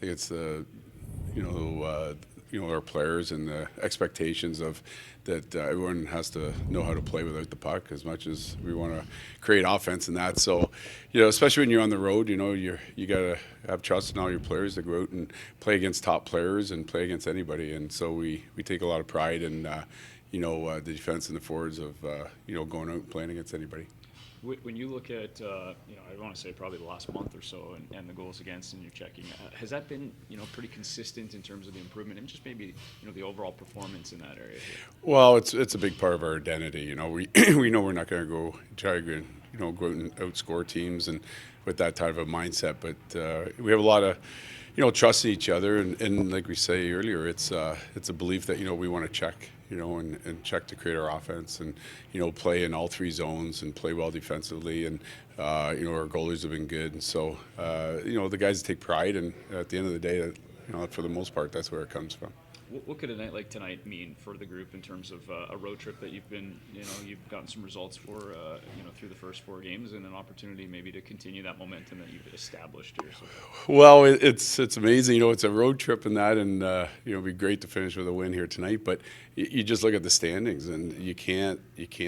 think it's the our players and the expectations of that everyone has to know how to play without the puck as much as we want to create offense in that. So, especially when you're on the road, you got to have trust in all your players to go out and play against top players and play against anybody. And so we take a lot of pride in the defense and the forwards of going out and playing against anybody. When you look at, I want to say probably the last month or so, and the goals against, and you're checking, has that been, pretty consistent in terms of the improvement and just maybe, the overall performance in that area? Well, it's a big part of our identity. We know we're not going to go try to go out and outscore teams and with that type of a mindset, but we have a lot of trust in each other, and like we say earlier, it's a belief that we want to check. And check to create our offense and, play in all three zones and play well defensively. And, our goalies have been good. And so, the guys take pride. And at the end of the day, for the most part, that's where it comes from. What could a night like tonight mean for the group in terms of a road trip that you've been, you've gotten some results for, through the first 4 games, and an opportunity maybe to continue that momentum that you've established here? Well, it's amazing. It's a road trip and that, and it'd be great to finish with a win here tonight. But you just look at the standings, and you can't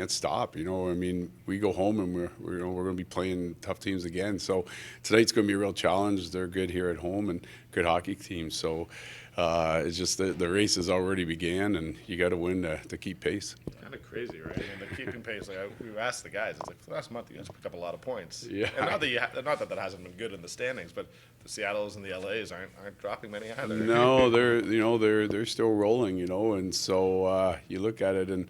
stop. We go home and we're going to be playing tough teams again. So tonight's going to be a real challenge. They're good here at home and good hockey team. So. It's just the race has already began, and you got to win to keep pace. Kind of crazy, right? They're keeping pace. Like we've asked the guys, it's like for the last month you guys picked up a lot of points. Yeah. And not that hasn't been good in the standings, but the Seattles and the LAs aren't dropping many either. No, they're still rolling, and so you look at it and.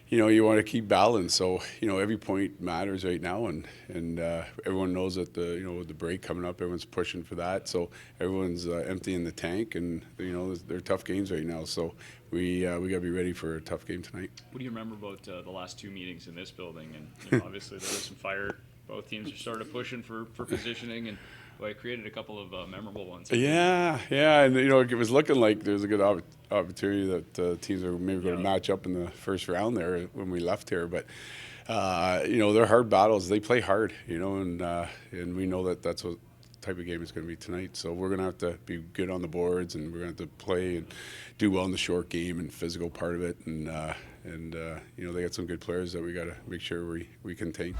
You want to keep balance. So, every point matters right now, and everyone knows that with the break coming up, everyone's pushing for that. So everyone's emptying the tank, and they're tough games right now. So we got to be ready for a tough game tonight. What do you remember about the last 2 meetings in this building? And obviously there was some fire. Both teams are started pushing for positioning, and it created a couple of memorable ones. Yeah, and it was looking like there's a good opportunity that teams are maybe going to match up in the first round there when we left here. But they're hard battles. They play hard, and we know that that's what type of game it's going to be tonight. So we're going to have to be good on the boards, and we're going to have to play and do well in the short game and physical part of it. And they got some good players that we got to make sure we contain.